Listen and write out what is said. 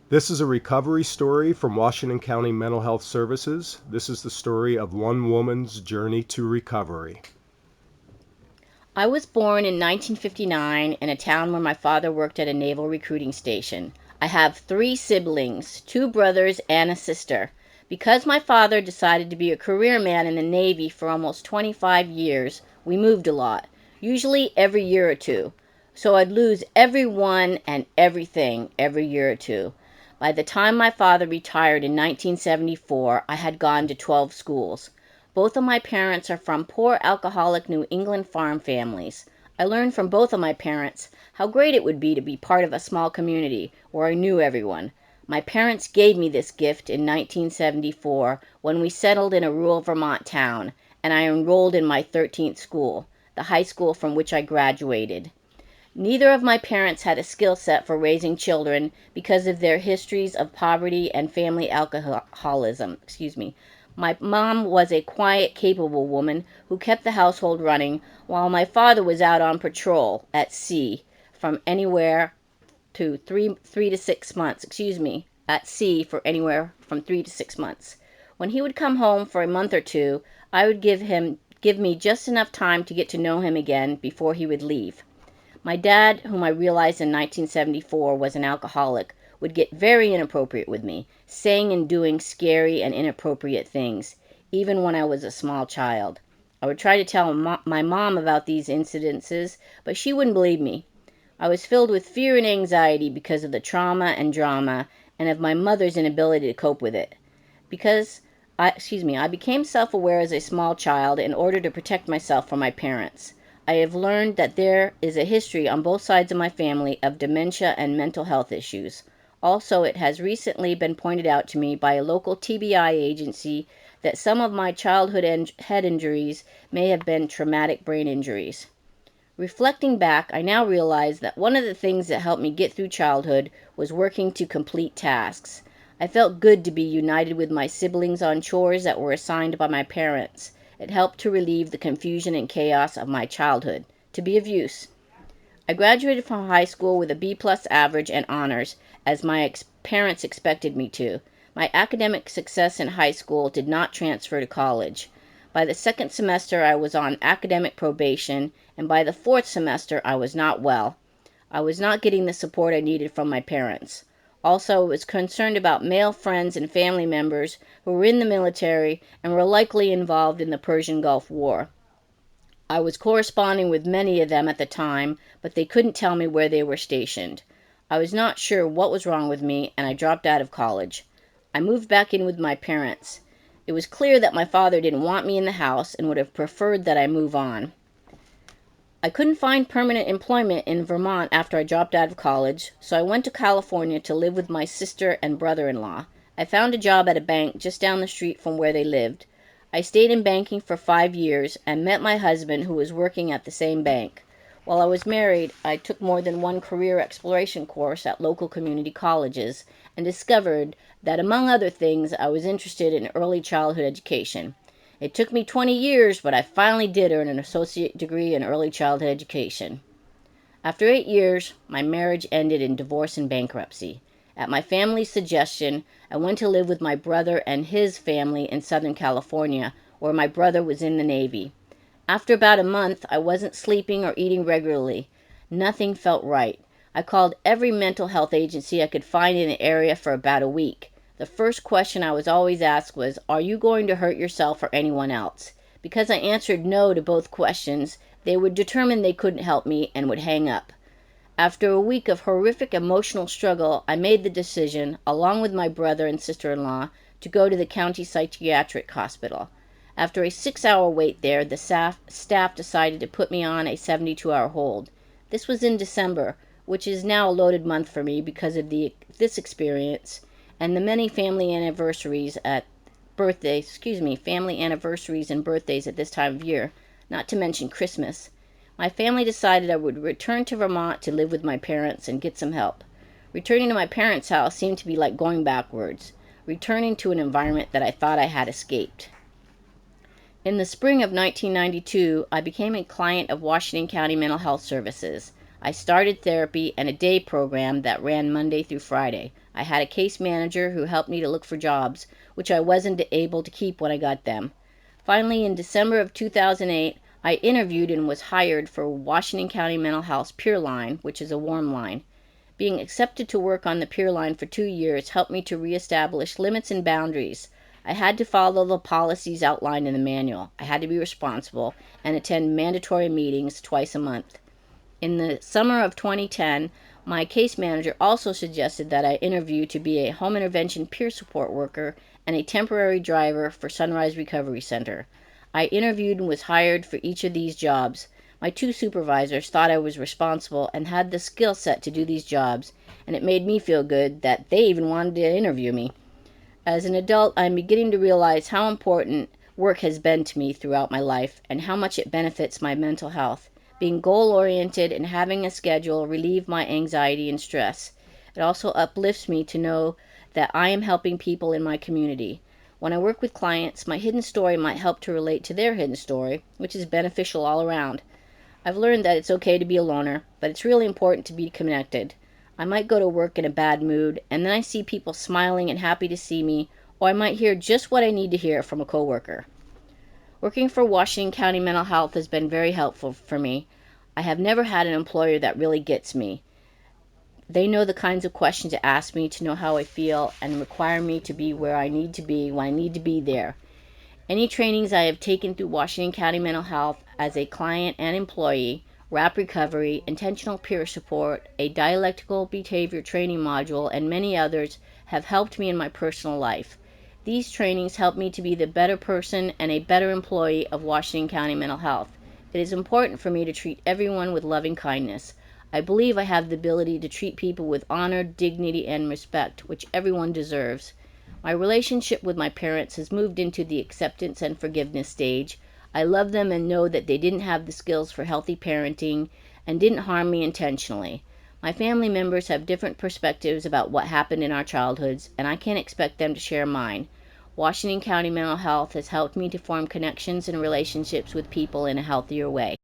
This is a recovery story from Washington County Mental Health Services. This is the story of one woman's journey to recovery. I was born in 1959 in a town where my father worked at a naval recruiting station. I have 3 siblings, 2 brothers and a sister. Because my father decided to be a career man in the Navy for almost 25 years, we moved a lot, usually every year or two. So I'd lose everyone and everything every year or two. By the time my father retired in 1974, I had gone to 12 schools. Both of my parents are from poor alcoholic New England farm families. I learned from both of my parents how great it would be to be part of a small community where I knew everyone. My parents gave me this gift in 1974 when we settled in a rural Vermont town, and I enrolled in my 13th school, the high school from which I graduated. Neither of my parents had a skill set for raising children because of their histories of poverty and family alcoholism. My mom was a quiet, capable woman who kept the household running while my father was out on patrol at sea from anywhere to 3 to 6 months. At sea for anywhere from 3 to 6 months. When he would come home for a month or two, I would give me just enough time to get to know him again before he would leave. My dad, whom I realized in 1974 was an alcoholic, would get very inappropriate with me, saying and doing scary and inappropriate things, even when I was a small child. I would try to tell my mom about these incidences, but she wouldn't believe me. I was filled with fear and anxiety because of the trauma and drama and of my mother's inability to cope with it. I became self-aware as a small child in order to protect myself from my parents. I have learned that there is a history on both sides of my family of dementia and mental health issues. Also, it has recently been pointed out to me by a local TBI agency that some of my childhood head injuries may have been traumatic brain injuries. Reflecting back, I now realize that one of the things that helped me get through childhood was working to complete tasks. I felt good to be united with my siblings on chores that were assigned by my parents. It helped to relieve the confusion and chaos of my childhood, to be of use. I graduated from high school with a B+ average and honors, as my parents expected me to. My academic success in high school did not transfer to college. By the 2nd semester, I was on academic probation, and by the 4th semester, I was not well. I was not getting the support I needed from my parents. Also, I was concerned about male friends and family members who were in the military and were likely involved in the Persian Gulf War. I was corresponding with many of them at the time, but they couldn't tell me where they were stationed. I was not sure what was wrong with me, and I dropped out of college. I moved back in with my parents. It was clear that my father didn't want me in the house and would have preferred that I move on. I couldn't find permanent employment in Vermont after I dropped out of college, so I went to California to live with my sister and brother-in-law. I found a job at a bank just down the street from where they lived. I stayed in banking for 5 years and met my husband, who was working at the same bank. While I was married, I took more than one career exploration course at local community colleges and discovered that, among other things, I was interested in early childhood education. It took me 20 years, but I finally did earn an associate degree in early childhood education. After 8 years, my marriage ended in divorce and bankruptcy. At my family's suggestion, I went to live with my brother and his family in Southern California, where my brother was in the Navy. After about a month, I wasn't sleeping or eating regularly. Nothing felt right. I called every mental health agency I could find in the area for about a week. The first question I was always asked was, "Are you going to hurt yourself or anyone else?" Because I answered no to both questions, they would determine they couldn't help me and would hang up. After a week of horrific emotional struggle, I made the decision, along with my brother and sister-in-law, to go to the county psychiatric hospital. After a 6-hour wait there, the staff decided to put me on a 72-hour hold. This was in December, which is now a loaded month for me because of this experience and the many family anniversaries and birthdays at this time of year, not to mention Christmas. My family decided I would return to Vermont to live with my parents and get some help. Returning to my parents' house seemed to be like going backwards, returning to an environment that I thought I had escaped. In the spring of 1992, I became a client of Washington County Mental Health Services. I started therapy and a day program that ran Monday through Friday. I had a case manager who helped me to look for jobs, which I wasn't able to keep when I got them. Finally, in December of 2008, I interviewed and was hired for Washington County Mental Health's Peer Line, which is a warm line. Being accepted to work on the Peer Line for 2 years helped me to reestablish limits and boundaries. I had to follow the policies outlined in the manual. I had to be responsible and attend mandatory meetings twice a month. In the summer of 2010, my case manager also suggested that I interview to be a home intervention peer support worker and a temporary driver for Sunrise Recovery Center. I interviewed and was hired for each of these jobs. My 2 supervisors thought I was responsible and had the skill set to do these jobs, and it made me feel good that they even wanted to interview me. As an adult, I'm beginning to realize how important work has been to me throughout my life and how much it benefits my mental health. Being goal-oriented and having a schedule relieve my anxiety and stress. It also uplifts me to know that I am helping people in my community. When I work with clients, my hidden story might help to relate to their hidden story, which is beneficial all around. I've learned that it's okay to be a loner, but it's really important to be connected. I might go to work in a bad mood, and then I see people smiling and happy to see me, or I might hear just what I need to hear from a coworker. Working for Washington County Mental Health has been very helpful for me. I have never had an employer that really gets me. They know the kinds of questions to ask me to know how I feel and require me to be where I need to be when I need to be there. Any trainings I have taken through Washington County Mental Health as a client and employee, RAP recovery, intentional peer support, a dialectical behavior training module, and many others have helped me in my personal life. These trainings help me to be the better person and a better employee of Washington County Mental Health. It is important for me to treat everyone with loving kindness. I believe I have the ability to treat people with honor, dignity, and respect, which everyone deserves. My relationship with my parents has moved into the acceptance and forgiveness stage. I love them and know that they didn't have the skills for healthy parenting and didn't harm me intentionally. My family members have different perspectives about what happened in our childhoods, and I can't expect them to share mine. Washington County Mental Health has helped me to form connections and relationships with people in a healthier way.